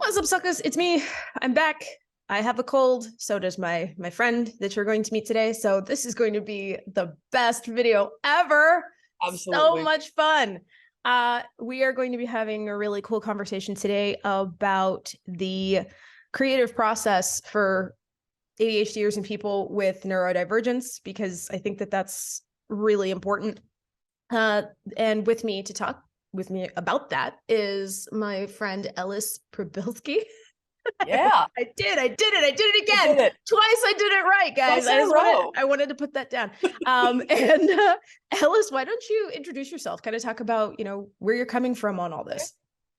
What's up, suckers? It's me. I'm back. I have a cold. So does my friend that you're going to meet today. So this is going to be the best video ever. So Absolutely. much fun. We are going to be having a really cool conversation today about the creative process for ADHDers and people with neurodivergence, because I think that that's really important. And with me to talk with me about that is my friend Ellis Prybylski. Yeah, I did it you again. did it Twice I did it right, guys. twice in a row. I wanted to put that down. And Ellis, why don't you introduce yourself? Kind of talk about, where you're coming from on all Okay. this.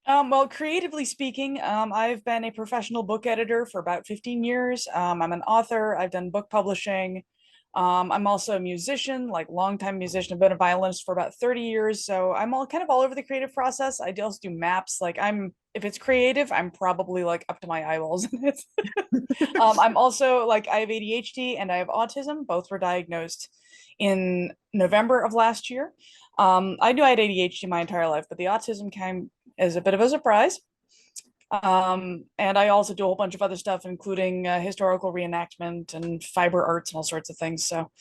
Well, creatively speaking, I've been a professional book editor for about 15 years. I'm an author. I've done book publishing. I'm also a musician, like longtime musician. I've been a violinist for about 30 years. So I'm all kind of all over the creative process. I also do maps. If it's creative, I'm probably like up to my eyeballs in it. I'm also like, I have ADHD and I have autism. Both were diagnosed in November of last year. I knew I had ADHD my entire life, but the autism came as a bit of a surprise. And I also do a whole bunch of other stuff, including historical reenactment and fiber arts and all sorts of things. So,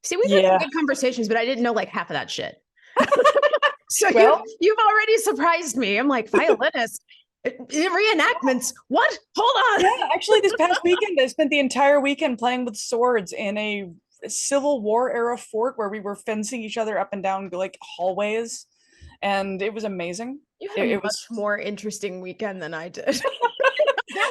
See, we've had some yeah. good conversations, but I didn't know like half of that shit. So Well, you've already surprised me. I'm like, violinist, reenactments. What? Hold on. yeah, actually, this past weekend, I spent the entire weekend playing with swords in a Civil War era fort where we were fencing each other up and down like hallways, and it was amazing. You had It a was much more interesting weekend than I did. There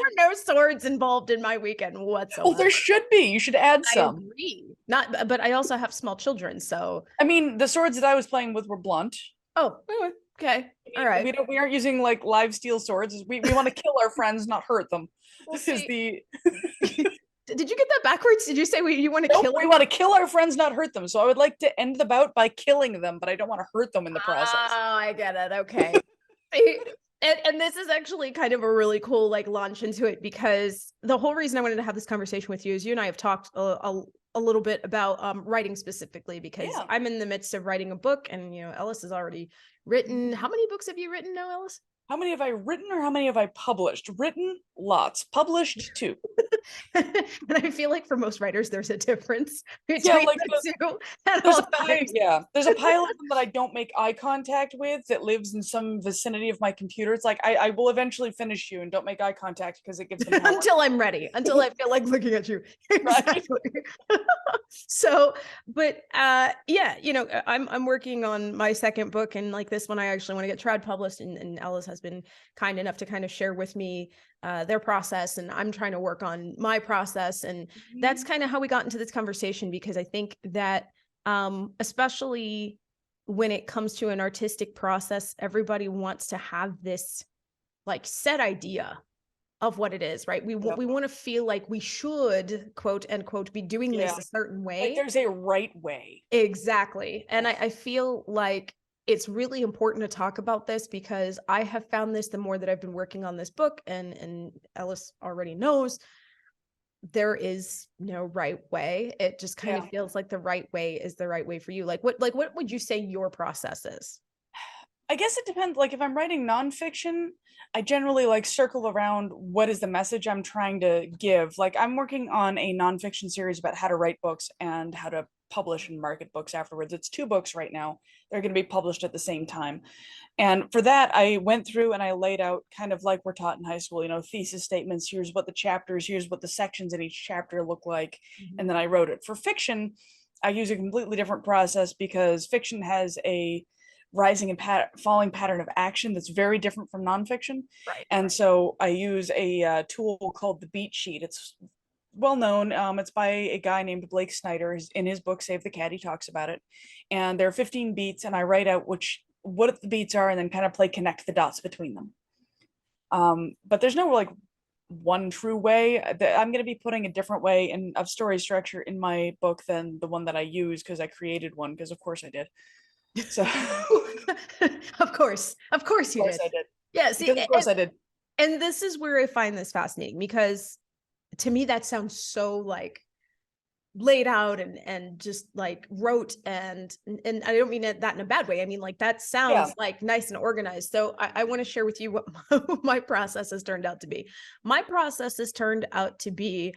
were no swords involved in my weekend well, whatsoever. there should be. You should add I some. agree. Not, but I also have small children, so. I mean, the swords that I was playing with were blunt. Oh, okay. All right. We aren't using like live steel swords. We want to kill our friends, not hurt them. We'll Is see. the Did you get that backwards? Did you say you want to Nope, kill we them? want to kill our friends, not hurt them. So I would like to end the bout by killing them, but I don't want to hurt them in the process. Oh, I get it. Okay. And this is actually kind of a really cool like launch into it, because the whole reason I wanted to have this conversation with you is you and I have talked a little bit about writing specifically, because Yeah. I'm in the midst of writing a book, and Ellis has already written. How many books have you written now, Ellis? How many have I written or how many have I published? Written, lots. Published, two. And I feel like for most writers, there's a difference Yeah, between like the two at there's all a pile, times. yeah, there's a pile of them that I don't make eye contact with that lives in some vicinity of my computer. It's like I will eventually finish you and don't make eye contact because it gives them power. Until I'm ready, until I feel like looking at you. Right. Exactly. So, but yeah, I'm working on my second book, and like this one, I actually want to get trad published, and Ellis has been kind enough to kind of share with me their process, and I'm trying to work on my process. And that's kind of how we got into this conversation, because I think that especially when it comes to an artistic process, everybody wants to have this like set idea of what it is, right? We Yep. want to feel like we should, quote unquote, be doing Yeah. this a certain Like way. there's a right way. Exactly. And I feel like it's really important to talk about this, because I have found this the more that I've been working on this book, and Ellis already knows there is no right way. It just kind of Yeah. feels like the right way is the right way for you. What would you say your process is? I guess it depends. Like if I'm writing nonfiction, I generally like circle around what is the message I'm trying to give. Like I'm working on a nonfiction series about how to write books and how to publish and market books afterwards. It's two books right now. They're going to be published at the same time. And for that, I went through and I laid out kind of like we're taught in high school, thesis statements. Here's what the chapters, here's what the sections in each chapter look like. And then I wrote it. For fiction, I use a completely different process because fiction has a rising and falling pattern of action that's very different from nonfiction. Right. And so I use a tool called the beat sheet. It's well known. It's by a guy named Blake Snyder. In his book Save the Cat, he talks about it. And there are 15 beats, and I write out what the beats are, and then kind of connect the dots between them. But there's no like one true way. I'm going to be putting a different way of story structure in my book than the one that I use, because I created one, because of course I did. So of course you did. I did. Yeah, see, Of course I did. And this is where I find this fascinating, because to me that sounds so like laid out and just like wrote, and I don't mean that in a bad way. I mean, like, that Yeah. sounds like nice and organized. So I want to share with you what my process has turned out to be. My process has turned out to be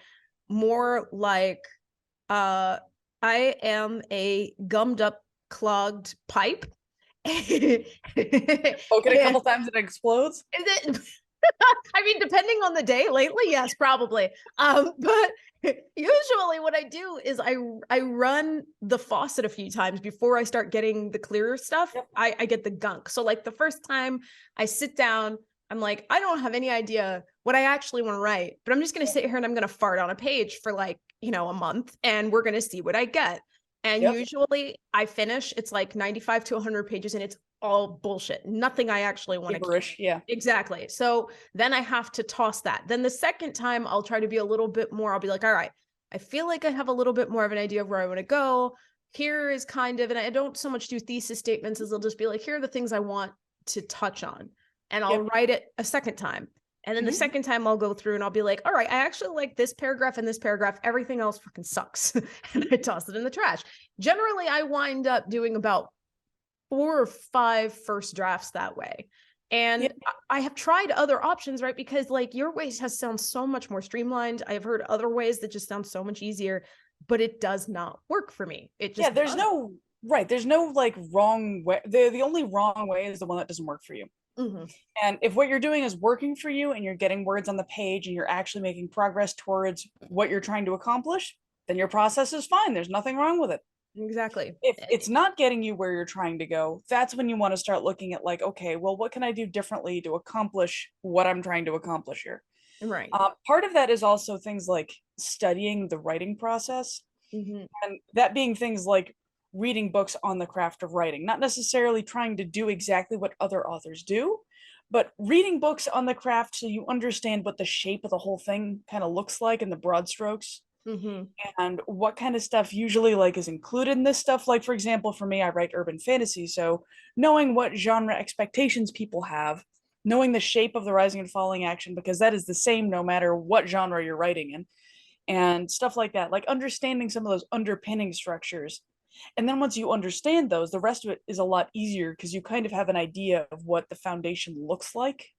more like, uh I am a gummed up, clogged pipe. And Poke it a couple times and it explodes. it, I mean, depending on the day, lately, yes, probably. But usually what I do is I run the faucet a few times before I start getting the clearer stuff. Yep. I get the gunk. So like the first time I sit down, I'm like, I don't have any idea what I actually want to write, but I'm just going to sit here and I'm going to fart on a page for like, a month, and we're going to see what I get. And Yep. usually I finish, it's like 95 to 100 pages, and it's all bullshit. Nothing I actually want to keep. Gibberish. Yeah. Exactly. So then I have to toss that. Then the second time I'll try to be a little bit more, I'll be like, all right, I feel like I have a little bit more of an idea of where I want to go. Here is kind of, and I don't so much do thesis statements as I'll just be like, here are the things I want to touch on. And I'll write it a second time. And then the second time I'll go through and I'll be like, all right, I actually like this paragraph and this paragraph. Everything else fucking sucks. And I toss it in the trash. Generally, I wind up doing about 4 or 5 first drafts that way. And I have tried other options, right? Because like your ways has sound so much more streamlined. I've heard other ways that just sound so much easier, but it does not work for me. It just there's doesn't. no right. There's no like wrong way. The only wrong way is the one that doesn't work for you. And if what you're doing is working for you and you're getting words on the page and you're actually making progress towards what you're trying to accomplish, then your process is fine. There's nothing wrong with it. Exactly. If it's not getting you where you're trying to go, that's when you want to start looking at like, okay, well, what can I do differently to accomplish what I'm trying to accomplish here? Right. Part of that is also things like studying the writing process, and that being things like reading books on the craft of writing, not necessarily trying to do exactly what other authors do, but reading books on the craft so you understand what the shape of the whole thing kind of looks like in the broad strokes, and what kind of stuff usually like is included in this stuff. Like, for example, for me, I write urban fantasy, so knowing what genre expectations people have, knowing the shape of the rising and falling action, because that is the same no matter what genre you're writing in, and stuff like that, like understanding some of those underpinning structures. And then once you understand those, the rest of it is a lot easier because you kind of have an idea of what the foundation looks like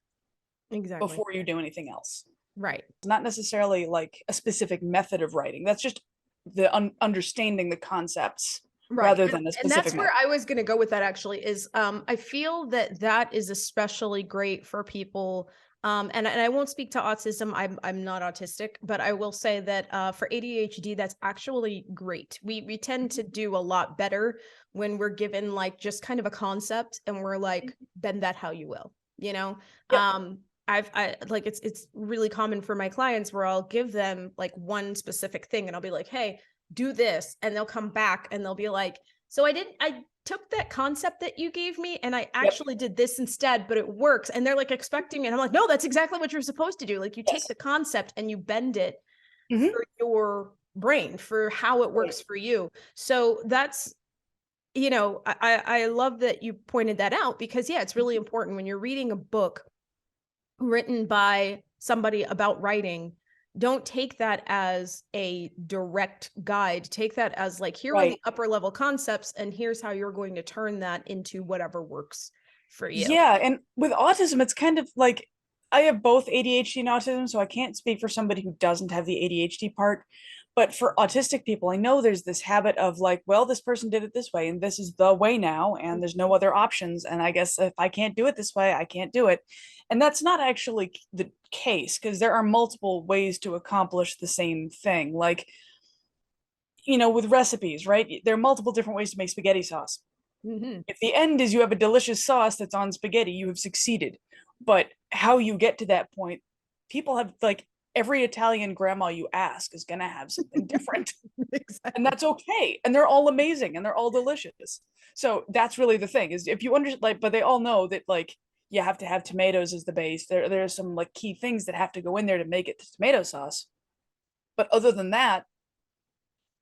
before you do anything else. Right. It's not necessarily like a specific method of writing. That's just the understanding the concepts rather than a specific. And that's method. where I was going to go with that actually is I feel that is especially great for people. And I won't speak to autism. I'm not autistic, but I will say that for ADHD, that's actually great. We tend to do a lot better when we're given like just kind of a concept and we're like, bend that how you will, I like it's really common for my clients where I'll give them like one specific thing and I'll be like, hey, do this. And they'll come back and they'll be like, so I took that concept that you gave me and I actually did this instead, but it works. And they're like expecting it. I'm like, no, that's exactly what you're supposed to do. Like you take the concept and you bend it for your brain, for how it works for you. So that's, I love that you pointed that out because it's really important when you're reading a book written by somebody about writing. Don't take that as a direct guide. Take that as like, here are the upper level concepts and here's how you're going to turn that into whatever works for you. Yeah. And with autism, it's kind of like, I have both ADHD and autism, so I can't speak for somebody who doesn't have the ADHD part. But for autistic people, I know there's this habit of like, well, this person did it this way, and this is the way now, and there's no other options. And I guess if I can't do it this way, I can't do it. And that's not actually the case because there are multiple ways to accomplish the same thing. Like, with recipes, right? There are multiple different ways to make spaghetti sauce. If the end is you have a delicious sauce that's on spaghetti, you have succeeded. But how you get to that point, people have like every Italian grandma you ask is going to have something different. And that's okay. And they're all amazing and they're all delicious. So that's really the thing is if you understand, like, but they all know that like you have to have tomatoes as the base. There's some like key things that have to go in there to make it to tomato sauce. But other than that,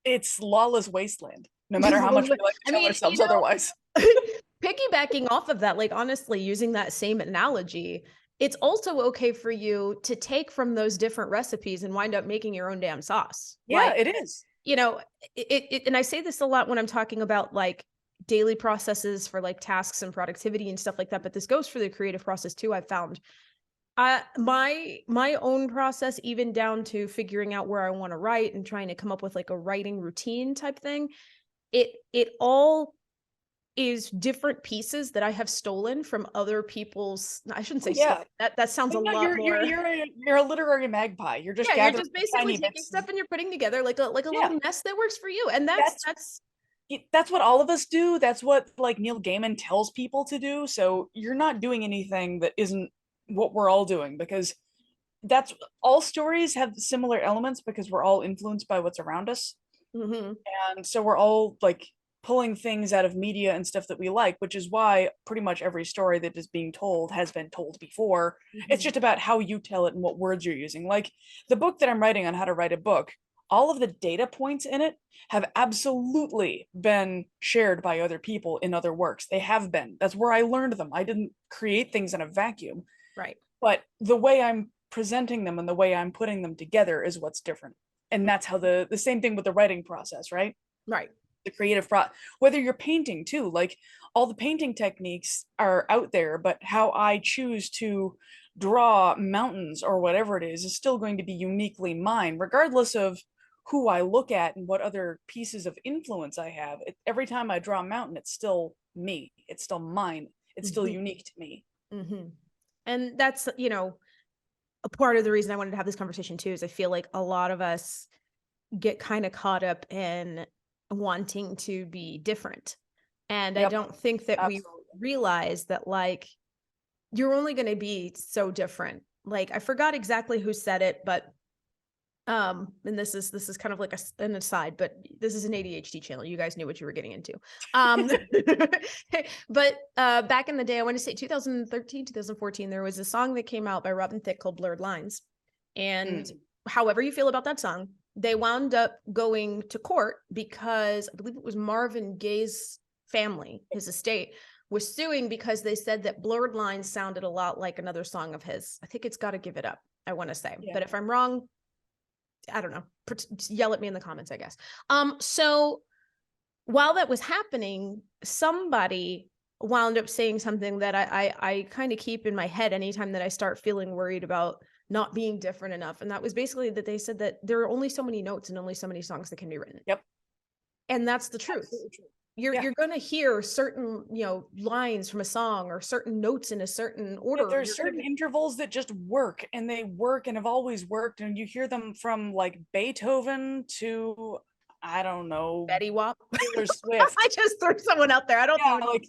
it's lawless wasteland, no matter how much we like to tell ourselves otherwise. Piggybacking off of that, like honestly, using that same analogy, it's also okay for you to take from those different recipes and wind up making your own damn sauce. Yeah, it is. you know, and I say this a lot when I'm talking about like daily processes for like tasks and productivity and stuff like that, but this goes for the creative process too. I've found my own process, even down to figuring out where I want to write and trying to come up with like a writing routine type thing. It all is different pieces that I have stolen from other people's. I shouldn't Oh say yeah. stolen. That sounds a No, lot more. you're a literary magpie. You're just Yeah, you're gathering just the basically tiny taking bits. stuff and you're putting together like a Yeah, little mess that works for you. And that's that's that's what all of us do. That's what like Neil Gaiman tells people to do. So you're not doing anything that isn't what we're all doing, because that's all stories have similar elements because we're all influenced by what's around us. mhm, And so we're all like pulling things out of media and stuff that we like, which is why pretty much every story that is being told has been told before. It's mhm. just about how you tell it and what words you're using. Like the book that I'm writing on how to write a book, all of the data points in it have absolutely been shared by other people in other works. They have been. That's where I learned them. I didn't create things in a vacuum, Right. but the way I'm presenting them and the way I'm putting them together is what's different. And that's how the same thing with the writing process, right? Right. The creative pro, whether you're painting too, like all the painting techniques are out there, but how I choose to draw mountains or whatever it is still going to be uniquely mine, regardless of who I look at and what other pieces of influence I have. Every time I draw a mountain, it's still me, it's still mine, it's still Mhm, unique to me. mhm. And that's, a part of the reason I wanted to have this conversation too is I feel like a lot of us get kind of caught up in wanting to be different. And I Yep, don't think that we absolutely. realize that like you're only going to be so different. Like I forgot exactly who said it, but and this is kind of like an aside, but this is an ADHD channel. You guys knew what you were getting into. Um but back in the day, I want to say 2013, 2014, there was a song that came out by Robin Thicke called Blurred Lines. And Mm. however you feel about that song, they wound up going to court because I believe it was Marvin Gaye's family, his estate, was suing because they said that Blurred Lines sounded a lot like another song of his. I think it's Got to Give It Up, I want to say. Yeah. But if I'm wrong, I don't know. Yell at me in the comments, I guess. So while that was happening, somebody wound up saying something that I kind of keep in my head anytime that I start feeling worried about not being different enough. And that was basically that they said that there are only so many notes and only so many songs that can be written. Yep. And that's the truth. Absolutely true. You're Yeah. you're gonna hear certain, lines from a song or certain notes in a certain Yeah, order. there's You're gonna certain be intervals that just work, and they work and have always worked, and you hear them from like Beethoven to, I don't know, Betty Wop. Taylor I Swift. just threw someone out there. I don't Yeah, even. like,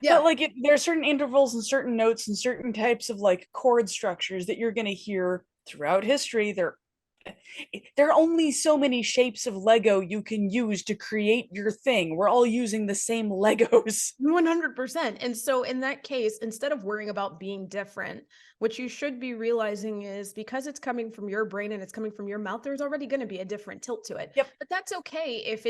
Yeah. but like there are certain intervals and certain notes and certain types of like chord structures that you're going to hear throughout history. There are only so many shapes of Lego you can use to create your thing. We're all using the same Legos. 100%. And so in that case, instead of worrying about being different, what you should be realizing is because it's coming from your brain and it's coming from your mouth, there's already going to be a different tilt to it. Yep. But that's okay if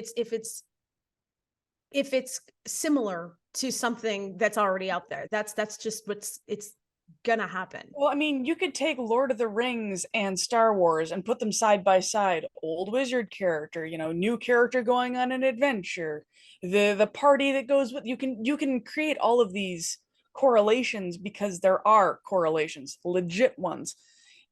it's similar to something that's already out there. That's just it's gonna happen. Well, I mean, you could take Lord of the Rings and Star Wars and put them side by side. Old wizard character, new character going on an adventure. The party that goes with, you can create all of these correlations because there are correlations, legit ones.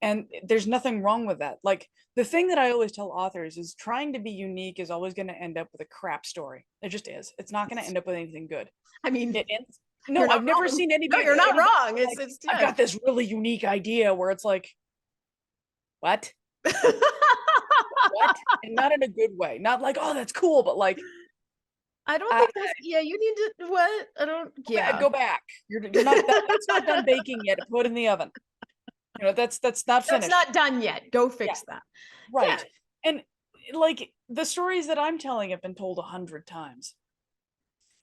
And there's nothing wrong with that. Like the thing that I always tell authors is trying to be unique is always going to end up with a crap story. It just is. It's not going to end up with anything good. I mean, It ends. you're No, not I've never wrong. seen No, you're not anybody wrong. It's like, it's I've yeah. got this really unique idea where it's like, what? What? And not in a good way. Not like, oh, that's cool, but like, I don't uh, think that's yeah, you need to what? I don't yeah. go back. You're not that, that's not done baking yet. Put in the oven. That's not That's finished. not done yet. Go Yeah, fix that. Yeah. right. And like the stories that I'm telling have been told 100 times.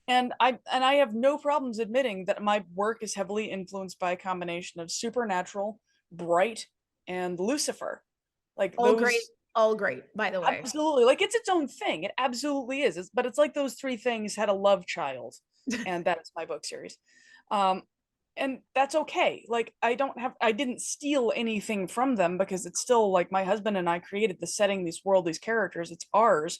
And I have no problems admitting that my work is heavily influenced by a combination of Supernatural, Bright, and Lucifer. Like All great. those. All great, by the way. Absolutely. Like it's its own thing. It absolutely is. But it's like those three things had a love child, and that is my book series. Um, And that's okay. Like, I didn't steal anything from them, because it's still like my husband and I created the setting, this world, these characters, it's ours.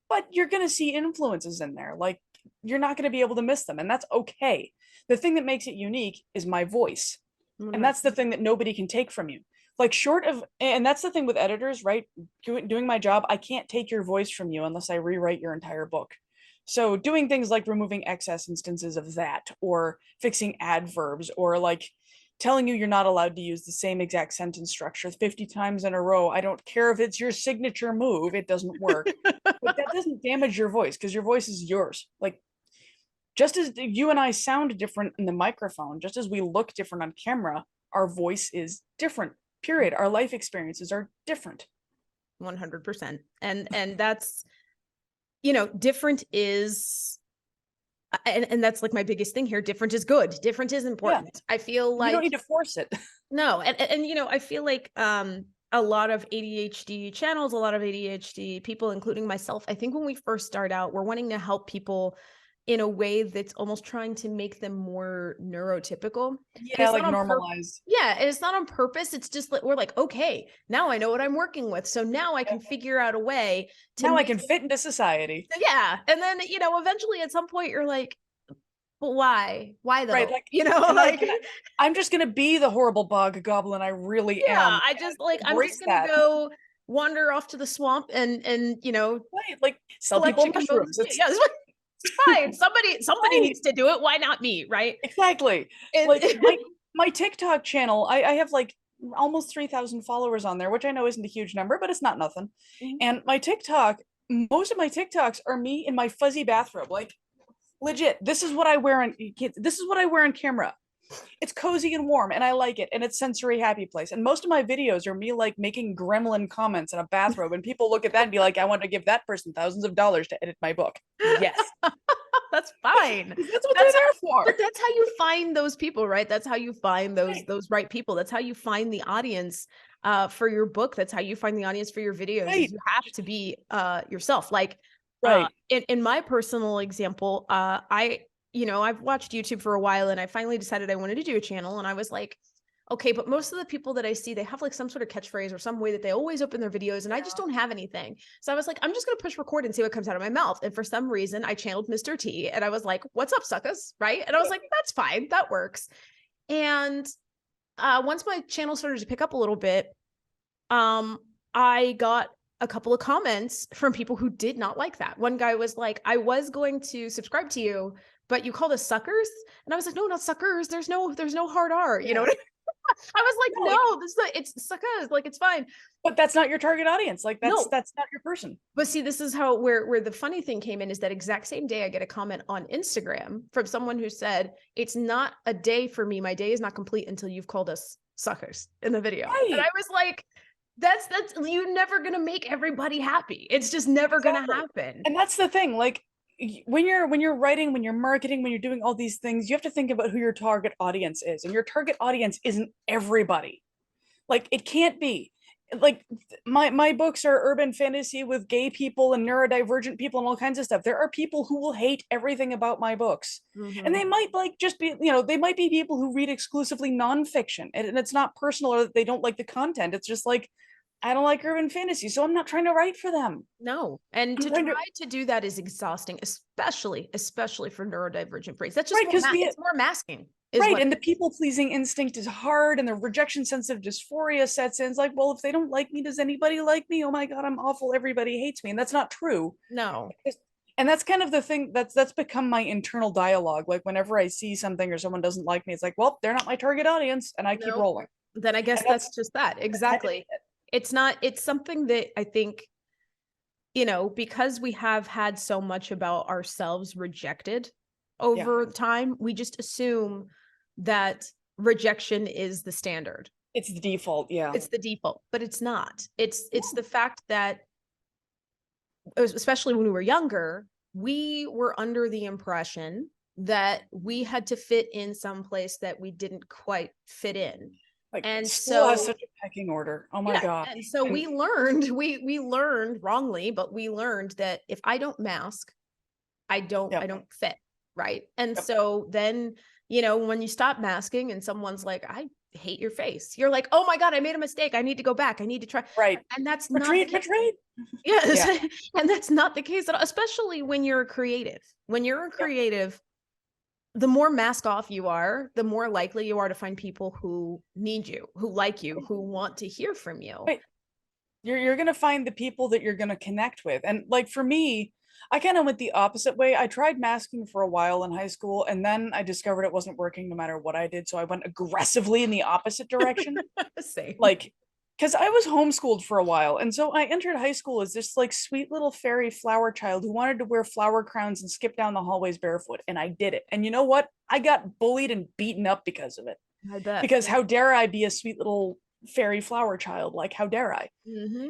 But you're going to see influences in there. Like, you're not going to be able to miss them. And that's okay. The thing that makes it unique is my voice. And that's the thing that nobody can take from you. Like, short of, and that's the thing with editors, right? Doing my job, I can't take your voice from you unless I rewrite your entire book. So doing things like removing excess instances of that, or fixing adverbs, or like telling you you're not allowed to use the same exact sentence structure 50 times in a row. I don't care if it's your signature move, it doesn't work. But that doesn't damage your voice, because your voice is yours. Like, just as you and I sound different in the microphone, just as we look different on camera, our voice is different. Period. Our life experiences are different. 100%. And that's, you know, different is, and that's like my biggest thing here. Different is good. Different is important. Yeah. I feel like you don't need to force it. No. And, you know, I feel like, a lot of ADHD channels, a lot of ADHD people, including myself, I think when we first start out, we're wanting to help people in a way that's almost trying to make them more neurotypical. Yeah, like normalized. Yeah, and it's not on purpose. It's just like, we're like, okay, now I know what I'm working with. So now I can figure out a way to now I can fit into society. Yeah. And then, you know, eventually at some point you're like, but why though? Right, like, you know, like I'm just gonna be the horrible bog goblin I really am. I just like, I'm just gonna go wander off to the swamp and you know, right, like sell people mushrooms. Yeah, it's fine. Somebody right. needs to do it. Why not me? Right. Exactly. Like my TikTok channel, I have like almost 3,000 followers on there, which I know isn't a huge number, but it's not nothing. Mm-hmm. And my TikTok, most of my TikToks are me in my fuzzy bathrobe. Like, legit, this is what I wear on camera. It's cozy and warm, and I like it, and it's sensory happy place. And most of my videos are me like making gremlin comments in a bathrobe, and people look at that and be like, I want to give that person thousands of dollars to edit my book. Yes. That's fine. That's what they're there for. But that's how you find those people, right? That's how you find those right people. That's how you find the audience for your book. That's how you find the audience for your videos. Right. You have to be yourself. Like, right. In my personal example, I've watched YouTube for a while, and I finally decided I wanted to do a channel, and I was like, okay, but most of the people that I see, they have like some sort of catchphrase or some way that they always open their videos, and I just don't have anything. So I was like, I'm just going to push record and see what comes out of my mouth. And for some reason I channeled Mr. T, and I was like, what's up, suckers? Right. And I was like, that's fine. That works. And once my channel started to pick up a little bit, I got a couple of comments from people who did not like that. One guy was like, I was going to subscribe to you, but you called us suckers. And I was like, no, not suckers. There's no hard R, you know what I mean? I was like, no, it's suckers, like, it's fine. But that's not your target audience. Like, that's not your person. But see, this is how where the funny thing came in, is that exact same day I get a comment on Instagram from someone who said, it's not a day for me. My day is not complete until you've called us suckers in the video. Right. And I was like, that's you're never gonna make everybody happy. It's just never gonna happen. And that's the thing. Like, when you're writing, when you're marketing, when you're doing all these things, you have to think about who your target audience is. And your target audience isn't everybody. Like, it can't be. Like, my books are urban fantasy with gay people and neurodivergent people and all kinds of stuff. There are people who will hate everything about my books. Mm-hmm. And they might like just be, they might be people who read exclusively nonfiction, and it's not personal or that they don't like the content. It's just like, I don't like urban fantasy, so I'm not trying to write for them. No. And to try to do that is exhausting, especially for neurodivergent brains. That's just right, it's more masking. Right. And the people-pleasing instinct is hard, and the rejection sensitive dysphoria sets in. It's like, well, if they don't like me, does anybody like me? Oh my God, I'm awful. Everybody hates me. And that's not true. No. And that's kind of the thing that's become my internal dialogue. Like, whenever I see something or someone doesn't like me, it's like, well, they're not my target audience, and I keep rolling. Then I guess that's just that. Exactly. It's something that I think, because we have had so much about ourselves rejected over time, we just assume that rejection is the standard. It's the default. Yeah. It's the default, but it's not. It's the fact that, especially when we were younger, we were under the impression that we had to fit in some place that we didn't quite fit in. Like, and so has such a pecking order. Oh my God. And so we learned wrongly, but we learned that if I don't mask, I don't fit. Right. And so then You know, when you stop masking and someone's like, I hate your face, you're like, oh my God, I made a mistake. I need to go back. I need to try. Right. And that's not the case. Retreat. Yes. Yeah. And that's not the case at all, especially when you're a creative. When you're a Yep. creative, the more mask off you are, the more likely you are to find people who need you, who like you, who want to hear from you. Right. You're gonna find the people that you're gonna connect with. And like for me, I kind of went the opposite way. I tried masking for a while in high school, and then I discovered it wasn't working no matter what I did. So I went aggressively in the opposite direction. Same. Like, because I was homeschooled for a while. And so I entered high school as this like sweet little fairy flower child who wanted to wear flower crowns and skip down the hallways barefoot. And I did it. And you know what? I got bullied and beaten up because of it. I bet. Because how dare I be a sweet little fairy flower child? Like, how dare I? Mm-hmm.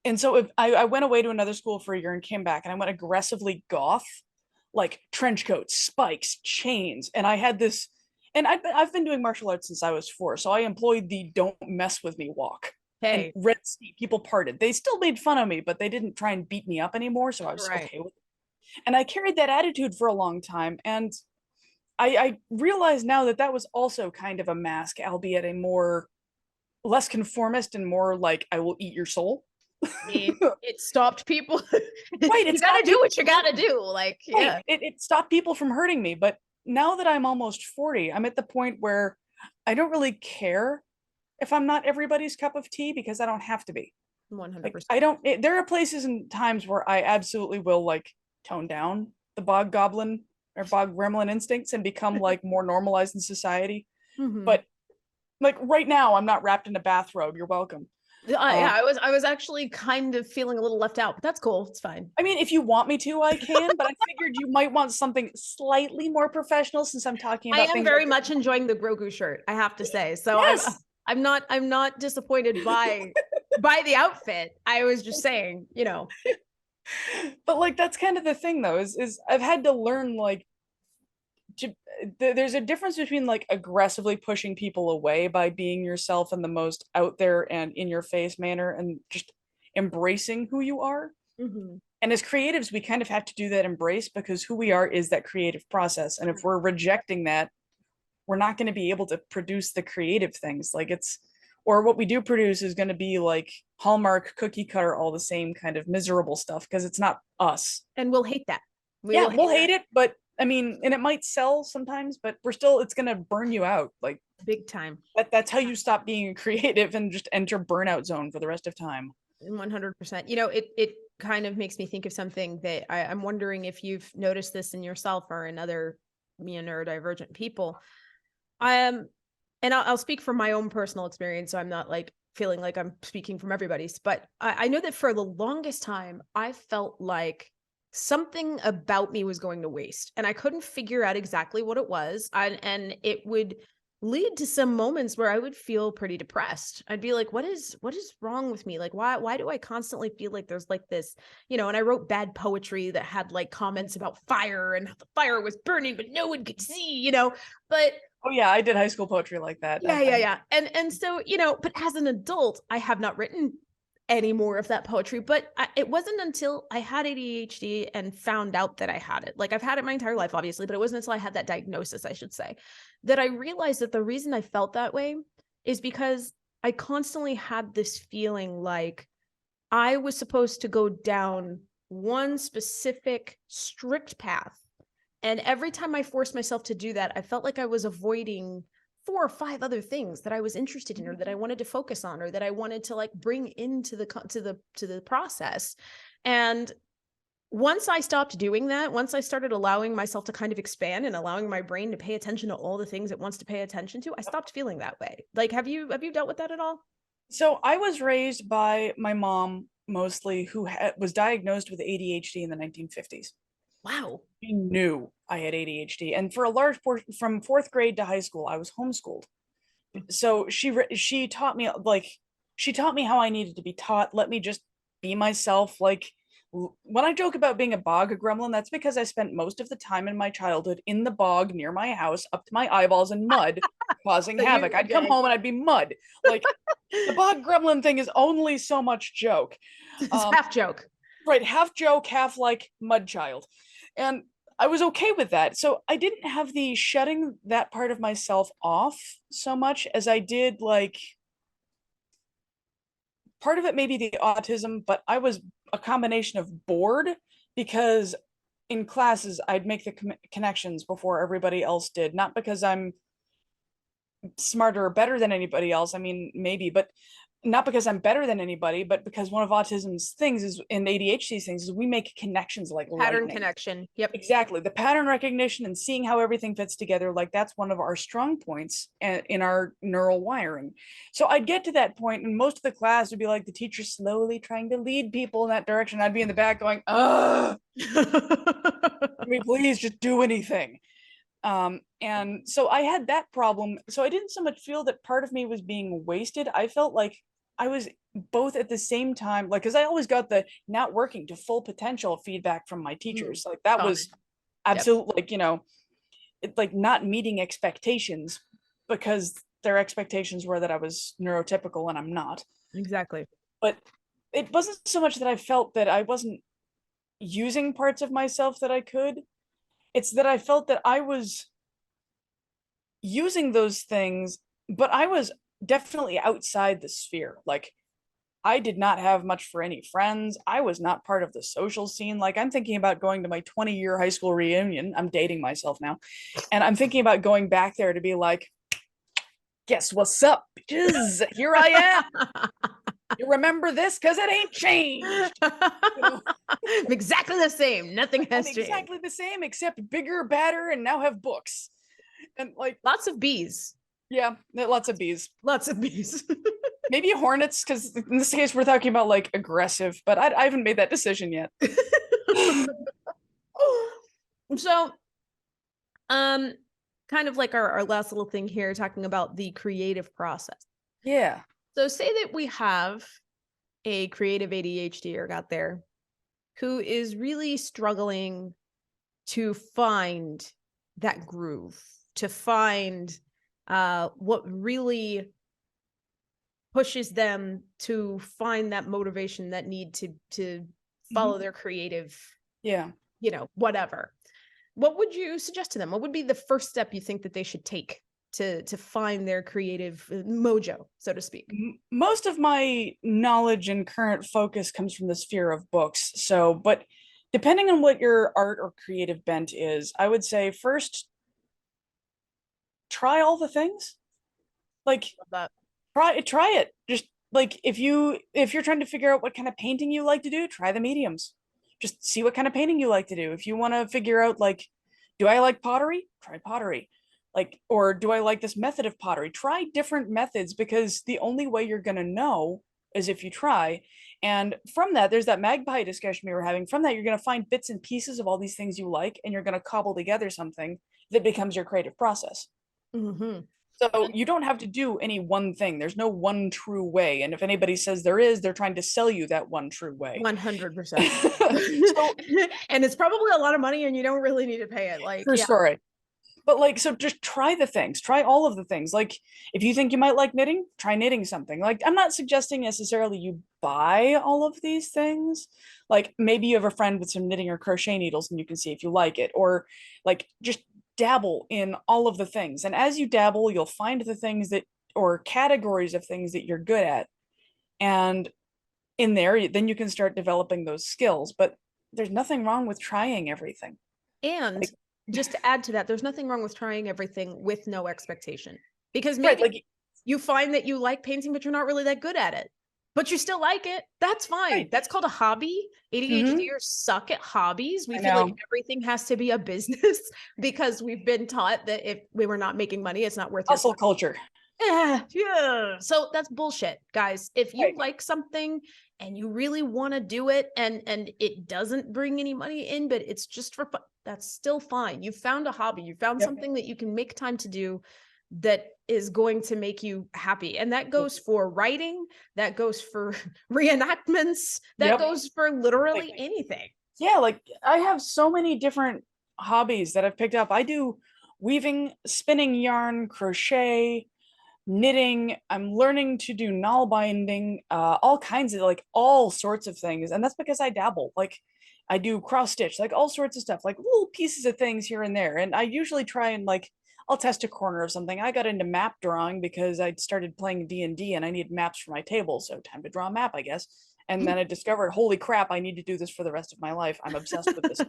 And so if I went away to another school for a year and came back, and I went aggressively goth, like trench coats, spikes, chains. And I had this, and I've been doing martial arts since I was 4. So I employed the don't mess with me walk. Hey. And Red Sea, people parted. They still made fun of me, but they didn't try and beat me up anymore. So I was Right. okay with it. And I carried that attitude for a long time. And I realize now that that was also kind of a mask, albeit a more less conformist and more like, I will eat your soul. It stopped people. Right. You gotta do what you gotta do. Like, yeah. Right. It stopped people from hurting me. But now that I'm almost 40, I'm at the point where I don't really care if I'm not everybody's cup of tea, because I don't have to be. 100%. Like, there are places and times where I absolutely will like tone down the bog goblin or bog gremlin instincts and become like more normalized in society. Mm-hmm. But like right now, I'm not wrapped in a bathrobe. You're welcome. Yeah, I was actually kind of feeling a little left out, but that's cool. It's fine. I mean, if you want me to, I can, but I figured you might want something slightly more professional since I'm talking about I am things very like much enjoying the Grogu shirt, I have to say. So yes. I'm not disappointed by the outfit. I was just saying, you know. But like that's kind of the thing though, is I've had to learn like there's a difference between like aggressively pushing people away by being yourself in the most out there and in your face manner and just embracing who you are. Mm-hmm. And as creatives, we kind of have to do that embrace, because who we are is that creative process. And if we're rejecting that, we're not going to be able to produce the creative things. Like or what we do produce is going to be like Hallmark cookie cutter, all the same kind of miserable stuff, because it's not us. And we'll hate that. We'll hate it, but I mean, and it might sell sometimes, but it's going to burn you out. Like big time. That's how you stop being a creative and just enter burnout zone for the rest of time. 100%. You know, it kind of makes me think of something that I'm wondering if you've noticed this in yourself or in other neurodivergent people. And I'll speak from my own personal experience, so I'm not like feeling like I'm speaking from everybody's, but I know that for the longest time, I felt like something about me was going to waste, and I couldn't figure out exactly what it was. And it would lead to some moments where I would feel pretty depressed. I'd be like, what is wrong with me? Like, why do I constantly feel like there's like this, you know, and I wrote bad poetry that had like comments about fire and how the fire was burning, but no one could see, you know, but oh yeah, I did high school poetry like that. Yeah. And so, you know, but as an adult, I have not written any more of that poetry, but it wasn't until I had ADHD and found out that I had it. Like I've had it my entire life, obviously, but it wasn't until I had that diagnosis, I should say, that I realized that the reason I felt that way is because I constantly had this feeling like I was supposed to go down one specific strict path. And every time I forced myself to do that, I felt like I was avoiding 4 or 5 other things that I was interested in, or that I wanted to focus on, or that I wanted to like bring into the process. And once I stopped doing that, once I started allowing myself to kind of expand and allowing my brain to pay attention to all the things it wants to pay attention to, I stopped feeling that way. Like, have you dealt with that at all? So I was raised by my mom mostly, who was diagnosed with ADHD in the 1950s. Wow. She knew I had ADHD, and for a large portion from 4th grade to high school, I was homeschooled. So she taught me how I needed to be taught. Let me just be myself. Like when I joke about being a bog gremlin, that's because I spent most of the time in my childhood in the bog near my house, up to my eyeballs in mud, causing havoc. I'd come home and I'd be mud. Like the bog gremlin thing is only so much joke. It's half joke. Right, half joke, half like mud child. And I was okay with that. So I didn't have the shutting that part of myself off so much as I did like part of it maybe the autism, but I was a combination of bored because in classes I'd make the connections before everybody else did, not because I'm smarter or better than anybody else. I mean, maybe, but not because I'm better than anybody, but because one of autism's things is in ADHD things is we make connections like Pattern lightning. connection. Yep. Exactly. The pattern recognition and seeing how everything fits together, like that's one of our strong points in our neural wiring. So I'd get to that point, and most of the class would be like the teacher slowly trying to lead people in that direction. I'd be in the back going, ugh, I mean, please just do anything. And so I had that problem. So I didn't so much feel that part of me was being wasted. I felt like I was both at the same time, like, because I always got the not working to full potential feedback from my teachers. Like that was absolutely like, you know, it, like not meeting expectations because their expectations were that I was neurotypical and I'm not. Exactly. But it wasn't so much that I felt that I wasn't using parts of myself that I could. It's that I felt that I was using those things, but I was definitely outside the sphere. Like I did not have much for any friends. I was not part of the social scene. Like I'm thinking about going to my 20-year high school reunion. I'm dating myself now. And I'm thinking about going back there to be like, guess what's up, bitches? Here I am. You remember this? Because it ain't changed. You know? Exactly the same. Nothing has changed. Exactly the same, except bigger, badder, and now have books. And like lots of bees. Yeah, lots of bees. Lots of bees. Maybe hornets, because in this case we're talking about like aggressive, but I haven't made that decision yet. So, kind of like our last little thing here, talking about the creative process. Yeah. So say that we have a creative ADHDer out there who is really struggling to find that groove, to find what really pushes them to find that motivation, that need to follow their creative, whatever. What would you suggest to them? What would be the first step you think that they should take to find their creative mojo, so to speak? Most of my knowledge and current focus comes from the sphere of books. So, but depending on what your art or creative bent is, I would say first try all the things. Like try it. Just like if you're trying to figure out what kind of painting you like to do, try the mediums. Just see what kind of painting you like to do. If you want to figure out like, do I like pottery? Try pottery. Like, or do I like this method of pottery? Try different methods, because the only way you're going to know is if you try. And from that, there's that magpie discussion we were having. From that, you're going to find bits and pieces of all these things you like, and you're going to cobble together something that becomes your creative process. So you don't have to do any one thing. There's no one true way. And if anybody says there is, they're trying to sell you that one true way. 100%. And it's probably a lot of money and you don't really need to pay it. Like, true story. But like, so just try the things, try all of the things. Like if you think you might like knitting, try knitting something. Like I'm not suggesting necessarily you buy all of these things. Like maybe you have a friend with some knitting or crochet needles and you can see if you like it, or like just dabble in all of the things. And as you dabble, you'll find the things that, or categories of things that you're good at. And in there, then you can start developing those skills. But there's nothing wrong with trying everything. And like, just to add to that, there's nothing wrong with trying everything with no expectation, because maybe like you find that you like painting, but you're not really that good at it, but you still like it. That's fine. That's called a hobby. ADHDers suck at hobbies. We feel like everything has to be a business because we've been taught that if we were not making money, it's not worth it. Hustle culture. Yeah. So that's bullshit, guys. If you like something and you really want to do it and it doesn't bring any money in, but it's just for fun, that's still fine. You found a hobby. You found something that you can make time to do that is going to make you happy. And that goes for writing, that goes for reenactments, that goes for literally anything. Yeah, like I have so many different hobbies that I've picked up. I do weaving, spinning yarn, crochet, knitting. I'm learning to do nail binding, all kinds of like all sorts of things. And that's because I dabble. Like I do cross stitch, like all sorts of stuff, like little pieces of things here and there. And I usually try and like, I'll test a corner of something. I got into map drawing because I started playing D&D and I needed maps for my table. So time to draw a map, I guess. And then I discovered, holy crap, I need to do this for the rest of my life. I'm obsessed with this.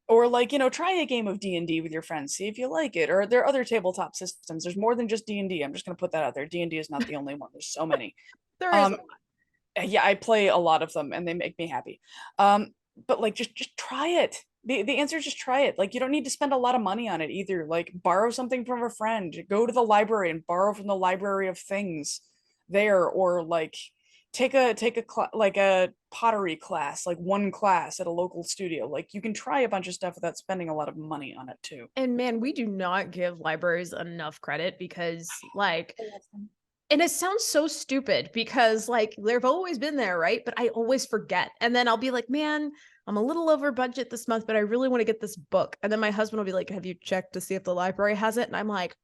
Or like, you know, try a game of D&D with your friends, see if you like it. Or there are other tabletop systems. There's more than just D&D. I'm just going to put that out there. D&D is not the only one. There's so many. There is. Yeah, I play a lot of them and they make me happy. But like, just try it. The answer is just try it. Like, you don't need to spend a lot of money on it either. Like, borrow something from a friend, go to the library and borrow from the library of things there, or like take a pottery class, like one class at a local studio. Like, you can try a bunch of stuff without spending a lot of money on it too. And man, we do not give libraries enough credit because like, and it sounds so stupid because like they've always been there, right? But I always forget. And then I'll be like, man, I'm a little over budget this month, but I really want to get this book. And then my husband will be like, have you checked to see if the library has it? And I'm like,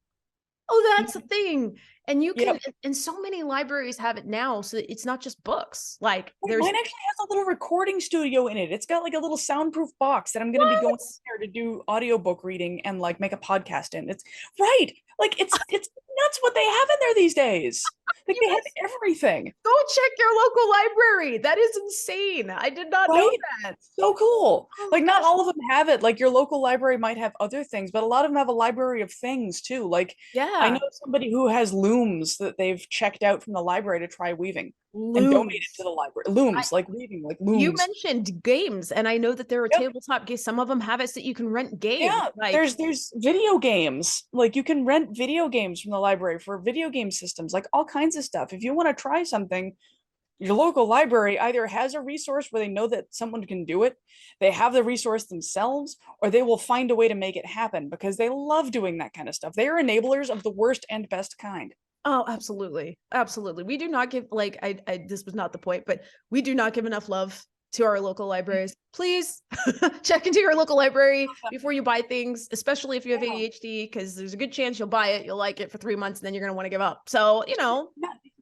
oh, that's a thing. And you can, and so many libraries have it now. So it's not just books. Like mine actually has a little recording studio in it. It's got like a little soundproof box that I'm going to be going there to do audiobook reading and like make a podcast in. It's right. Like it's nuts what they have in there these days. Like they have everything. Go check your local library. That is insane. I did not know that. So cool. Like not all of them have it. Like your local library might have other things, but a lot of them have a library of things too. Like I know somebody who has looms that they've checked out from the library to try weaving and donated to the library. Looms, like weaving, like looms. You mentioned games, and I know that there are tabletop games. Some of them have it so that you can rent games. Yeah, like, there's video games. Like you can rent video games from the library for video game systems, like all kinds of stuff. If you want to try something, your local library either has a resource where they know that someone can do it, they have the resource themselves, or they will find a way to make it happen because they love doing that kind of stuff. They are enablers of the worst and best kind. Oh, absolutely. Absolutely. We do not give, like, this was not the point, but we do not give enough love to our local libraries. Please check into your local library before you buy things, especially if you have ADHD, because there's a good chance you'll buy it, you'll like it for 3 months, and then you're going to want to give up. So, you know.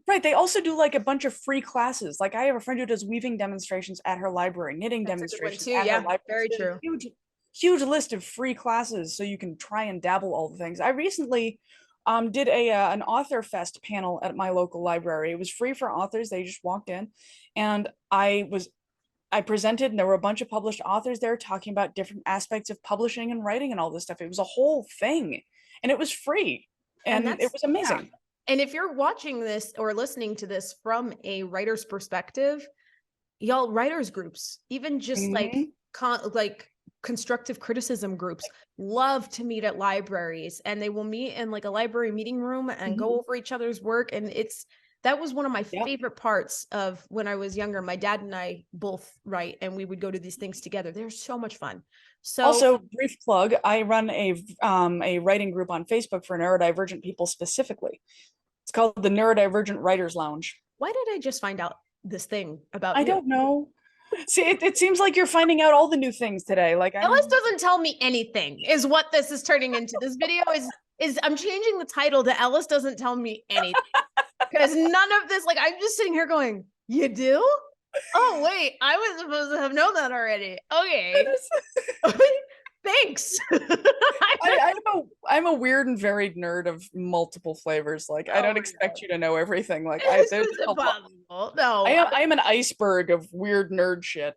Right. They also do like a bunch of free classes. Like I have a friend who does weaving demonstrations at her library, knitting demonstrations at her library. Very true. Huge list of free classes so you can try and dabble all the things. I recently did an author fest panel at my local library. It was free for authors. They just walked in and I presented, and there were a bunch of published authors there talking about different aspects of publishing and writing and all this stuff. It was a whole thing and it was free and it was amazing. Yeah. And if you're watching this or listening to this from a writer's perspective, y'all, writers groups, even just like constructive criticism groups, love to meet at libraries, and they will meet in like a library meeting room and go over each other's work. And that was one of my favorite parts of when I was younger. My dad and I both write, and we would go to these things together. They're so much fun. So also, brief plug, I run a writing group on Facebook for neurodivergent people specifically. It's called the Neurodivergent Writers Lounge. Why did I just find out this thing about I don't know. See, it seems like you're finding out all the new things today. Like Ellis doesn't tell me anything is what this is turning into. This video is I'm changing the title to Ellis doesn't tell me anything. Because none of this, like, I'm just sitting here going, you do? Oh, wait, I was supposed to have known that already. Okay. Thanks. I'm a weird and varied nerd of multiple flavors. Like, I don't expect you to know everything. Like, this is impossible. No. I am an iceberg of weird nerd shit.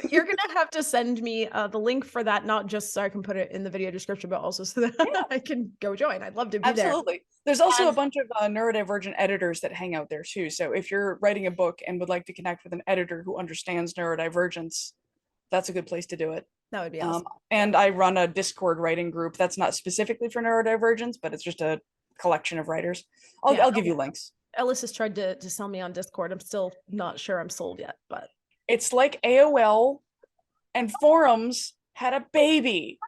You're gonna have to send me the link for that, not just so I can put it in the video description, but also so that I can go join. I'd love to be there. Absolutely. There's also a bunch of neurodivergent editors that hang out there too. So if you're writing a book and would like to connect with an editor who understands neurodivergence, that's a good place to do it. That would be awesome. And I run a Discord writing group that's not specifically for neurodivergence, but it's just a collection of writers. I'll give you links. Ellis has tried to sell me on Discord. I'm still not sure I'm sold yet, but it's like AOL and forums had a baby.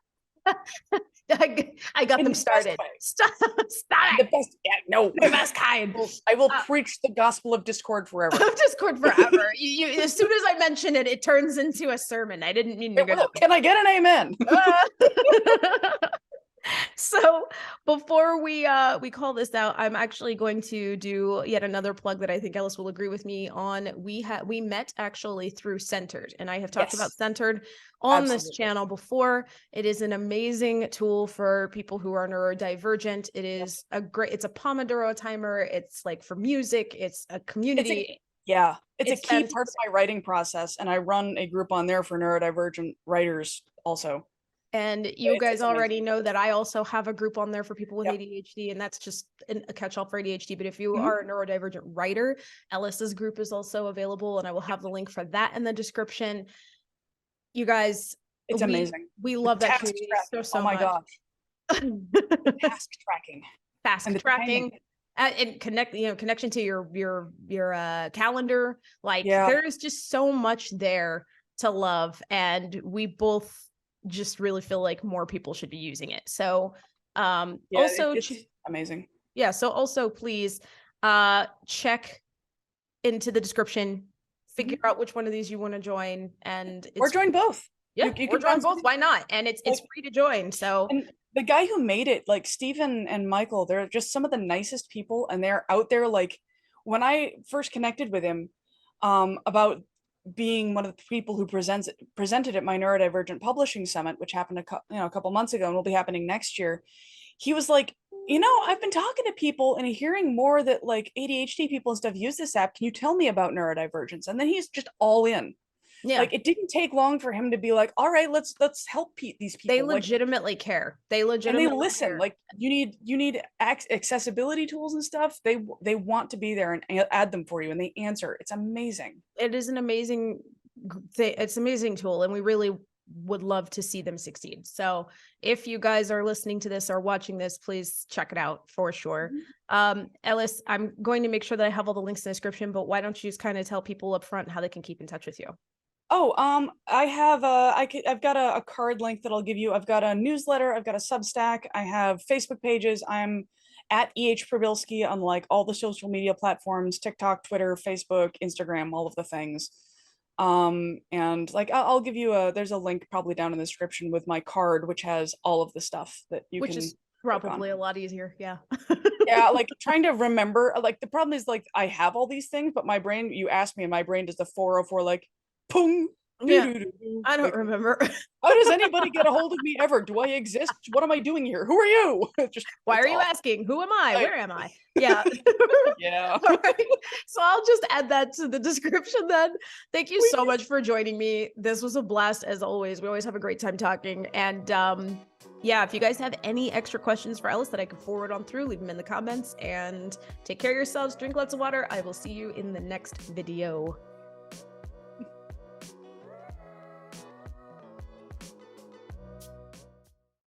I got them started. Stop it. The best kind. I will preach the gospel of Discord forever. Discord forever. You, as soon as I mention it, it turns into a sermon. I didn't mean to go. Can I get an amen? So before we call this out, I'm actually going to do yet another plug that I think Ellis will agree with me on. We met actually through Centered, and I have talked about Yes, Centered on this absolutely. channel before. It is an amazing tool for people who are neurodivergent. It is it's a Pomodoro timer. It's like for music. It's a community. It's a It's key part of fantastic. my writing process, and I run a group on there for neurodivergent writers also. And you guys It's amazing. already know that I also have a group on there for people with Yep. ADHD, and that's just a catch-all for ADHD. But if you Mhm. are a neurodivergent writer, Ellis's group is also available, and I will have the link for that in the description. You guys, It's we amazing. we The love that task community tracking. Oh so my much. gosh. Task tracking and Task the timing. tracking and connection to your calendar. Like Yeah. there is just so much there to love, and we both just really feel like more people should be using it. So Yeah, also it's amazing. yeah, so also please check into the description, figure Mhm. out which one of these you want to join, and Or it's join both. yeah, You or can join find both. something Why not? And it's like, free to join. So and the guy who made it, like Stephen and Michael, they're just some of the nicest people, and they're out there. Like when I first connected with him, about being one of the people who presented at my neurodivergent publishing summit, which happened a couple months ago and will be happening next year. He was like, I've been talking to people and hearing more that like ADHD people and stuff use this app. Can you tell me about neurodivergence? And then he's just all in. yeah, Like it didn't take long for him to be like, all right, let's help these they people. Like, legitimately care. They and they legitimately listen. care. Like you need accessibility tools and stuff. They want to be there and add them for you, and they answer. It's amazing. It is an amazing thing. It's an amazing tool, and we really would love to see them succeed. So if you guys are listening to this or watching this, please check it out for sure. Mhm. Ellis, I'm going to make sure that I have all the links in the description, but why don't you just kind of tell people up front how they can keep in touch with you? Oh, I have I've got a card link that I'll give you. I've got a newsletter, I've got a Substack, I have Facebook pages. I'm at Prybylski on like all the social media platforms, TikTok, Twitter, Facebook, Instagram, all of the things. And like I'll give you there's a link probably down in the description with my card, which has all of the stuff that you Which can is click on. probably a lot easier. Yeah. Yeah, like trying to remember, like the problem is like I have all these things, but my brain, you ask me, and my brain does the 404 like pung doo Yeah. doo doo doo. I don't Like, remember. how does anybody get a hold of me ever? Do I exist? What am I doing here? Who are you? Just Why it's are you awful. asking? Who am I? Like, Where am I? Yeah. yeah. All right. So I'll just add that to the description then. Thank you so much for joining me. This was a blast as always. We always have a great time talking. And yeah, if you guys have any extra questions for Ellis that I could forward on through, leave them in the comments and take care of yourselves. Drink lots of water. I will see you in the next video.